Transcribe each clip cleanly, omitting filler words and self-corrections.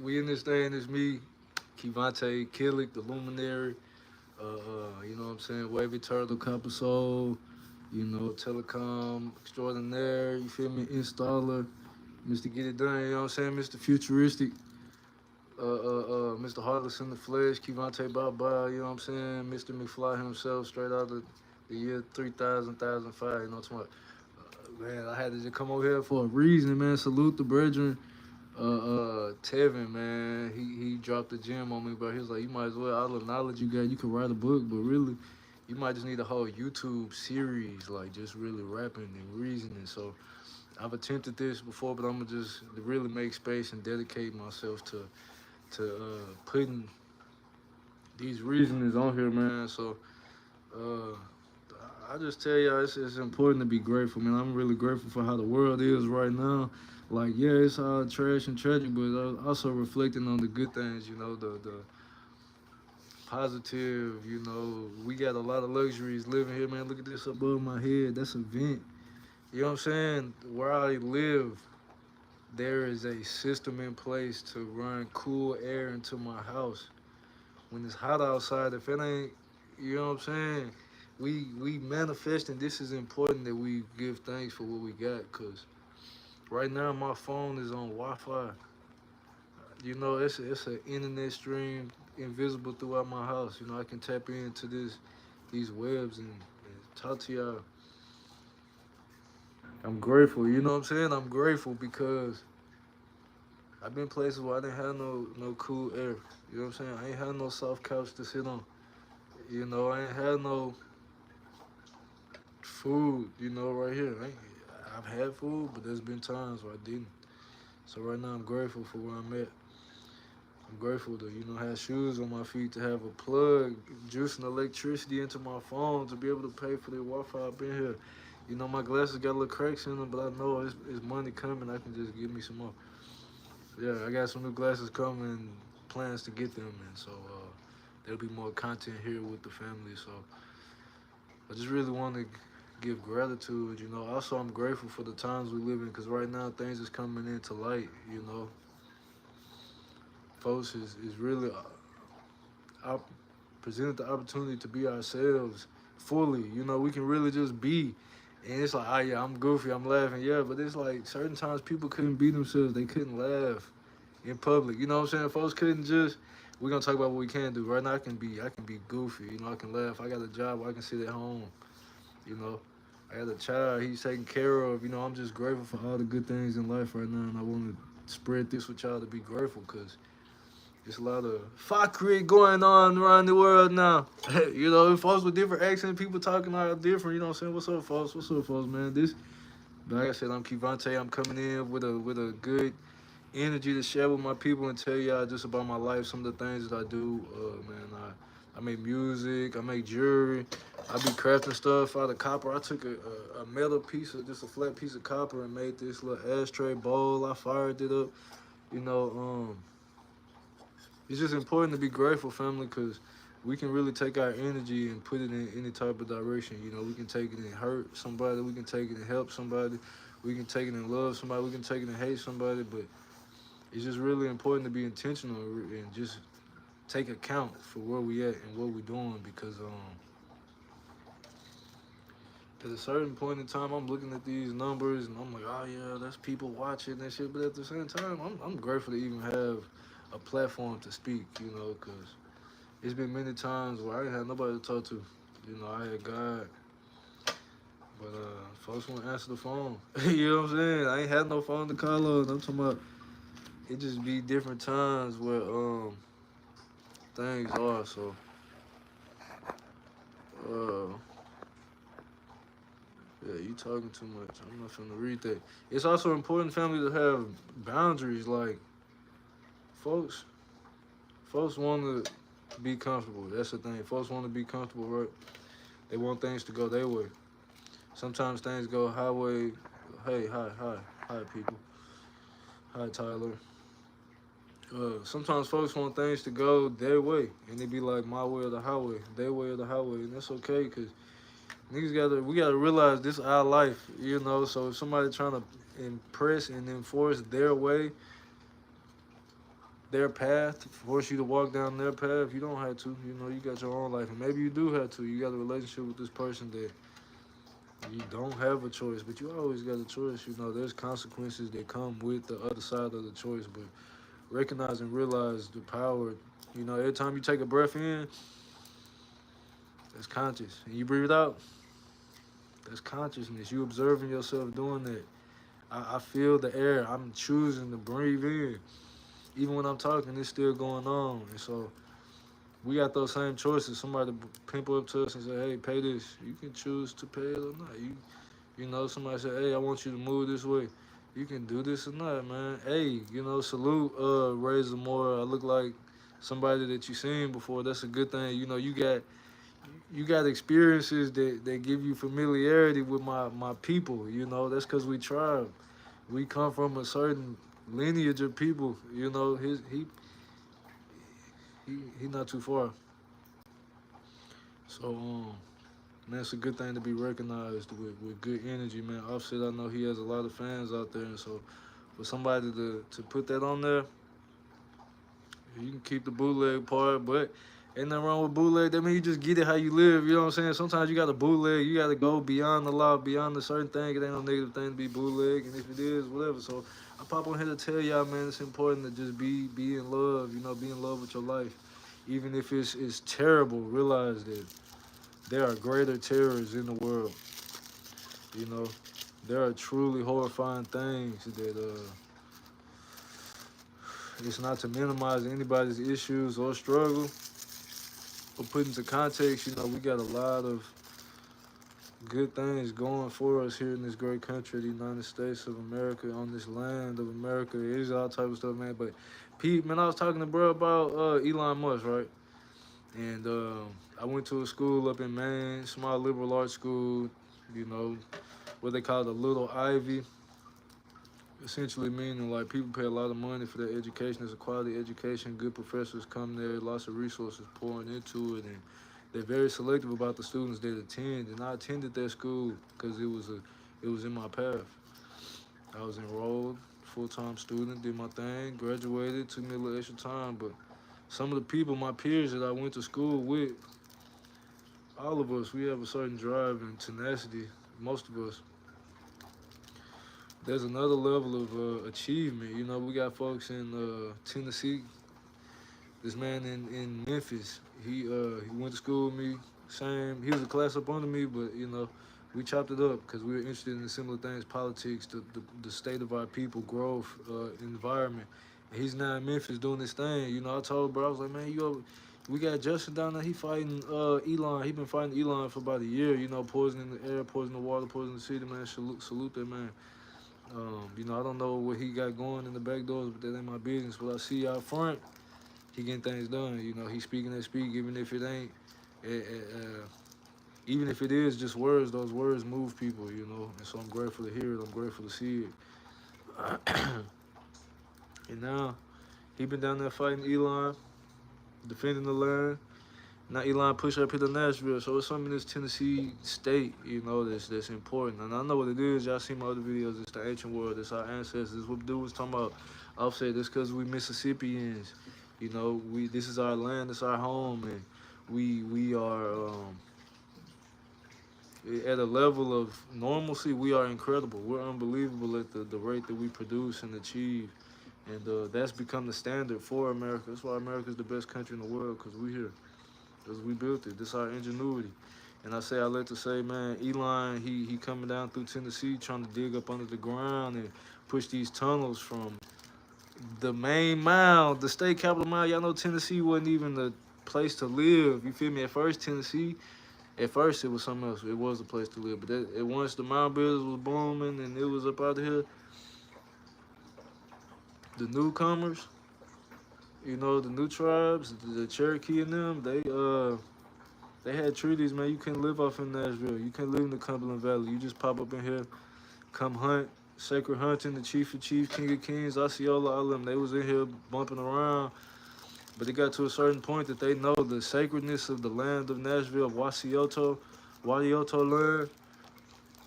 we in this thing. It's me, KiLiK Tha Luminary. You know what I'm saying? Wavy Turtle, Copper Soul. You know, Telecom Extraordinaire. You feel me? Installer, Mr. Get It Done. You know what I'm saying? Mr. Futuristic. Mr. Heartless in the Flesh. Kivante Baba. You know what I'm saying? Mr. McFly himself, straight out of the year 3000, 1005. You know what I'm talking about? Man, I had to just come over here for a reason, man. Salute the brethren. Tevin, man, he dropped a gem on me, but he was like, you might as well, all the knowledge you got, you could write a book, but really, you might just need a whole YouTube series, like just really rapping and reasoning. So I've attempted this before, but I'm gonna just really make space and dedicate myself to putting these reasonings on here, man. So uh, I just tell y'all, it's important to be grateful, man. I'm really grateful for how the world is right now. Like, yeah, it's all trash and tragic, but also reflecting on the good things, you know, the positive, you know. We got a lot of luxuries living here, man. Look at this above my head. That's a vent. You know what I'm saying? Where I live, there is a system in place to run cool air into my house. When it's hot outside, if it ain't, you know what I'm saying? We manifesting. This is important that we give thanks for what we got, cause right now my phone is on Wi-Fi. You know, it's an internet stream invisible throughout my house. You know, I can tap into these webs and talk to y'all. I'm grateful. You know what I'm saying? I'm grateful because I've been places where I didn't have no cool air. You know what I'm saying? I ain't had no soft couch to sit on. You know, I ain't had no food. You know, right here. I've had food, but there's been times where I didn't. So right now I'm grateful for where I'm at. I'm grateful to, you know, have shoes on my feet, to have a plug, juicing electricity into my phone, to be able to pay for the Wi-Fi up in here. You know, my glasses got little cracks in them, but I know it's money coming. I can just give me some more. Yeah, I got some new glasses coming, plans to get them, and so there'll be more content here with the family. So I just really want to give gratitude. You know, also I'm grateful for the times we live in, because right now things is coming into light. You know, folks is really op- presented the opportunity to be ourselves fully. You know, we can really just be. And it's like, oh yeah, I'm goofy, I'm laughing, yeah. But it's like certain times people couldn't be themselves. They couldn't laugh in public. You know what I'm saying? Folks couldn't just. We're gonna talk about what we can do. Right now, I can be goofy. You know, I can laugh. I got a job where I can sit at home. You know, I got a child he's taken care of. You know, I'm just grateful for all the good things in life right now, and I want to spread this with y'all to be grateful, because there's a lot of fuckery going on around the world now. You know, folks with different accents, people talking all different. You know what I'm saying? What's up, folks? What's up, folks, man? This, like I said, I'm Kivante. I'm coming in with a good energy to share with my people and tell y'all just about my life, some of the things that I do. Man, I make music, I make jewelry, I be crafting stuff out of copper. I took a metal piece of just a flat piece of copper and made this little ashtray bowl. I fired it up. You know, it's just important to be grateful, family, because we can really take our energy and put it in any type of direction. You know, we can take it and hurt somebody, we can take it and help somebody, we can take it and love somebody, we can take it and hate somebody, but it's just really important to be intentional and just take account for where we at and what we're doing, because at a certain point in time I'm looking at these numbers and I'm like, oh yeah, that's people watching and shit, but at the same time I'm grateful to even have a platform to speak, you know, because it's been many times where I ain't had nobody to talk to. You know, I had God, but folks won't answer the phone. You know what I'm saying? I ain't had no phone to call on. I'm talking about it just be different times where things are. So uh yeah, you talking too much. I'm not finna read that. It's also important, family, to have boundaries. Like folks, folks want to be comfortable. That's the thing. Folks want to be comfortable, right? They want things to go their way. Sometimes things go highway. Hey, hi, people. Hi, Tyler. Sometimes folks want things to go their way, and they be like my way or the highway, their way or the highway, and that's okay, cause we gotta realize this is our life, you know. So if somebody trying to impress and enforce their way, their path, to force you to walk down their path. You don't have to. You know, you got your own life, and maybe you do have to. You got a relationship with this person that you don't have a choice, but you always got a choice. You know, there's consequences that come with the other side of the choice, but recognize and realize the power. You know, every time you take a breath in, that's conscious, and you breathe it out, that's consciousness. You observing yourself doing that. I feel the air. I'm choosing to breathe in. Even when I'm talking, it's still going on. And so we got those same choices. Somebody pimp up to us and say, hey, pay this. You can choose to pay it or not. You know, somebody say, hey, I want you to move this way. You can do this or not, man. Hey, you know, salute Razor Moore. I look like somebody that you seen before. That's a good thing. You know, you got experiences that give you familiarity with my people. You know, that's because we tribe. We come from a certain lineage of people. You know, he not too far. So man, it's a good thing to be recognized with good energy, man. Offset, I know he has a lot of fans out there, and so for somebody to put that on there, you can keep the bootleg part, but ain't nothing wrong with bootleg. That means you just get it how you live. You know what I'm saying? Sometimes you got to bootleg. You got to go beyond the law, beyond a certain thing. It ain't no negative thing to be bootleg, and if it is, whatever. So I pop on here to tell y'all, man, it's important to just be in love. You know, be in love with your life, even if it's terrible. Realize that there are greater terrors in the world. You know, there are truly horrifying things that it's not to minimize anybody's issues or struggle, but put into context, you know, we got a lot of good things going for us here in this great country, the United States of America, on this land of America. It is all type of stuff, man. But Pete, man, I was talking to bro about Elon Musk, right? And I went to a school up in Maine, small liberal arts school, you know, what they call the Little Ivy. Essentially meaning like people pay a lot of money for their education. It's a quality education. Good professors come there. Lots of resources pouring into it, and they're very selective about the students that attend. And I attended that school because it was in my path. I was enrolled, full-time student, did my thing, graduated. Took me a little extra time, but some of the people, my peers that I went to school with, all of us, we have a certain drive and tenacity. Most of us, there's another level of achievement. You know, we got folks in Tennessee. This man in Memphis, he went to school with me. Same, he was a class up under me, but you know, we chopped it up because we were interested in similar things: politics, the state of our people, growth, environment. And he's now in Memphis doing this thing. You know, I told bro, I was like, man, we got Justin down there. He fighting Elon. He been fighting Elon for about a year. You know, poisoning the air, poisoning the water, poisoning the city. Man, salute that man. You know, I don't know what he got going in the back doors, but that ain't my business. But I see out front, he getting things done. You know, he speaking that speak, even if it ain't, even if it is just words. Those words move people. You know, and so I'm grateful to hear it. I'm grateful to see it. And now he been down there fighting Elon, defending the land. Now Elon push up here to Nashville, so it's something in this Tennessee state, you know, that's important. And I know what it is. Y'all see my other videos. It's the ancient world. It's our ancestors. What dude was talking about. Offset. This because we Mississippians. You know, this is our land. It's our home, and we are at a level of normalcy. We are incredible. We're unbelievable at the rate that we produce and achieve, and that's become the standard for America. That's why America is the best country in the world, because we here. Because we built it. This is our ingenuity. And I like to say, man, Elon, he coming down through Tennessee trying to dig up under the ground and push these tunnels from the main mound, the state capital mound. Y'all know Tennessee wasn't even the place to live. You feel me? At first it was something else. It was a place to live. But once the mound builders was booming and it was up out here, the newcomers, you know, the new tribes, the Cherokee and them, they had treaties, man. You couldn't live off in Nashville. You couldn't live in the Cumberland Valley. You just pop up in here, come hunt, sacred hunting, the chief of chiefs, king of kings, Osceola, all of them. They was in here bumping around. But it got to a certain point that they know the sacredness of the land of Nashville, of Washioto land,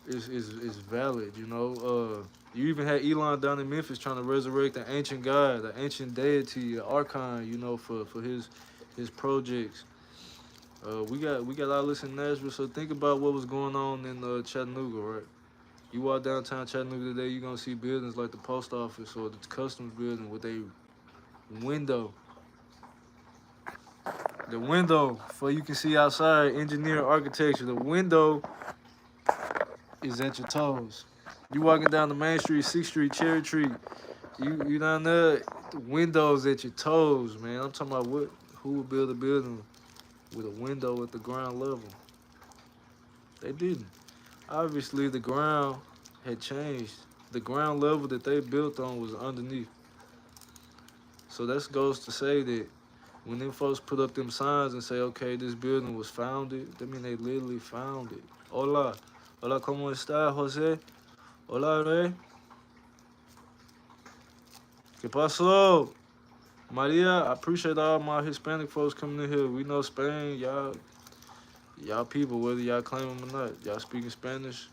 is valid, you know. You even had Elon down in Memphis trying to resurrect the ancient god, the ancient deity, the archon, you know, for his projects. We got all this in Nashville, so think about what was going on in Chattanooga, right? You walk downtown Chattanooga today, you're gonna see buildings like the post office or the customs building with a window. The window for you can see outside, engineer architecture. The window is at your toes. You walking down the main street, 6th Street, Cherry Tree. You down there, the windows at your toes, man. I'm talking about who would build a building with a window at the ground level? They didn't. Obviously, the ground had changed. The ground level that they built on was underneath. So that goes to say that when them folks put up them signs and say, okay, this building was founded, that mean they literally found it. Hola. Hola, ¿cómo está, Jose? Hola, Rey. ¿Qué pasó? Maria, I appreciate all my Hispanic folks coming in here. We know Spain, y'all people, whether y'all claim them or not. Y'all speaking Spanish.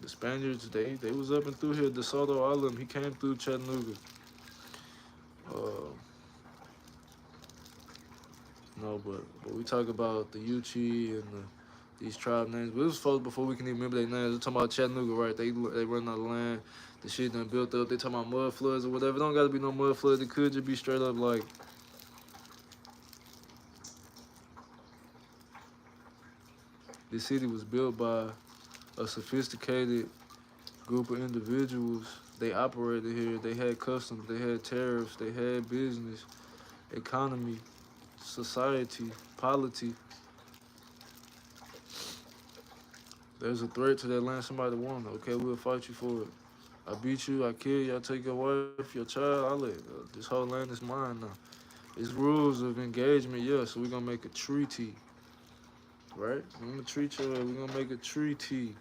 The Spaniards, they was up and through here. De Soto, all of them, he came through Chattanooga. Uh, no, but we talk about the Yuchi and these tribe names. But it was folks before we can even remember their names. We're talking about Chattanooga, right? They run out of land. The shit done built up. They talking about mud floods or whatever. It don't got to be no mud flood. It could just be straight up like this city was built by a sophisticated group of individuals. They operated here. They had customs. They had tariffs. They had business, economy, society, polity. There's a threat to that land. Somebody won. Okay, we'll fight you for it. I beat you. I kill you. I take your wife, your child. I let this whole land is mine now. It's rules of engagement. Yeah, so we're gonna make a treaty, right? I'm gonna treat you. We're gonna make a treaty.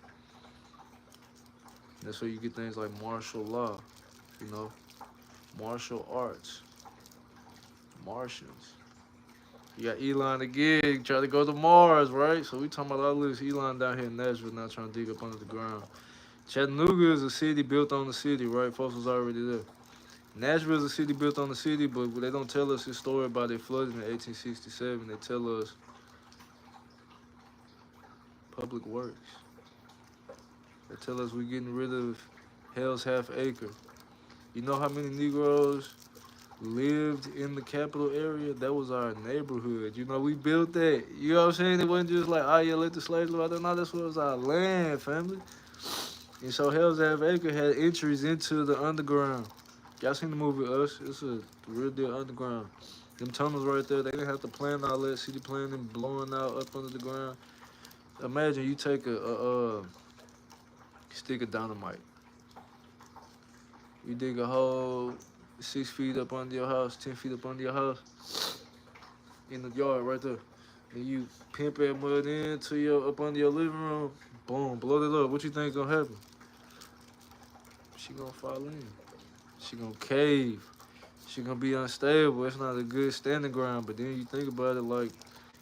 That's where you get things like martial law, you know, martial arts, Martians. You got Elon again, trying to go to Mars, right? So we talking about all this Elon down here in Nashville now trying to dig up under the ground. Chattanooga is a city built on the city, right? Folks was already there. Nashville is a city built on the city, but they don't tell us this story about it flooding in 1867. They tell us public works. They tell us we're getting rid of Hell's Half Acre. You know how many Negroes lived in the capital area? That was our neighborhood. You know, we built that. You know what I'm saying? It wasn't just like, oh yeah, let the slaves live out there. No, that's what was our land, family. And so Hell's Half Acre had entries into the underground. Y'all seen the movie Us? It's a real deal underground. Them tunnels right there, they didn't have to plan all that city planning, blowing out up under the ground. Imagine you take a stick of dynamite. You dig a hole 6 feet up under your house, 10 feet up under your house, in the yard right there. And you pimp that mud into your up under your living room, boom, blow it up. What you think gonna happen? She gonna fall in. She gonna cave. She gonna be unstable. It's not a good standing ground. But then you think about it like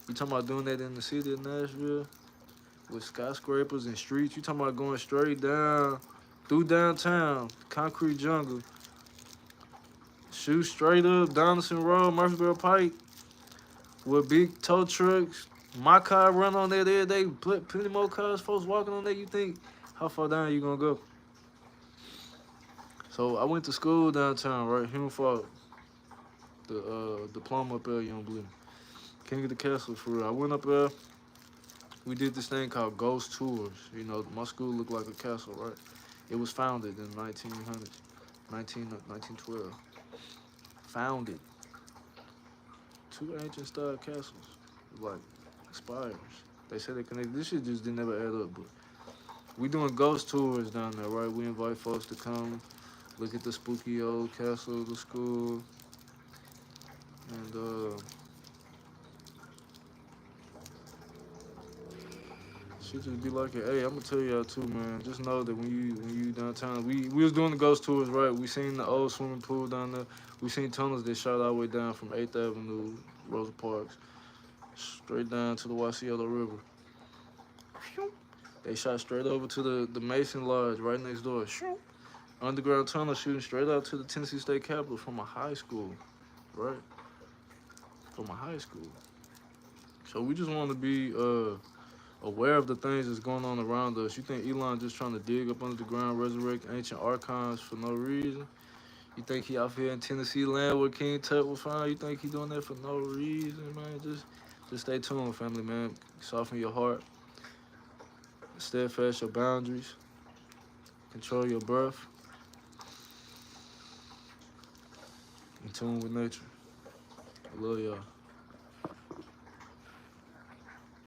you talking about doing that in the city of Nashville with skyscrapers and streets. You talking about going straight down through downtown, concrete jungle, shoot straight up Donaldson Road, Murfreesboro Pike, with big tow trucks. My car run on there every day. Plenty more cars, folks walking on there. You think how far down you gonna go? So I went to school downtown, right? Human Falk, the diploma up there, you don't believe me. King of the Castle, for real. I went up there. We did this thing called ghost tours. You know, my school looked like a castle, right? It was founded in 1900s, 1912. Founded. 2 ancient style castles, like spires. They said they connected. This shit just didn't ever add up, but we doing ghost tours down there, right? We invite folks to come look at the spooky old castle, the school, and shit just be like it. Hey, I'm gonna tell y'all too, man. Just know that when you downtown, we was doing the ghost tours, right? We seen the old swimming pool down there. We seen tunnels that shot all the way down from 8th Avenue, Rosa Parks, straight down to the Wasielo River. They shot straight over to the Mason Lodge right next door. underground tunnel shooting straight out to the Tennessee State Capitol from a high school, right? From a high school. So we just want to be aware of the things that's going on around us. You think Elon just trying to dig up under the ground, resurrect ancient archives for no reason? You think he out here in Tennessee land where King Tut was found? You think he doing that for no reason, man? Just stay tuned, family, man. Soften your heart, steadfast your boundaries, control your breath, in tune with nature. I love y'all.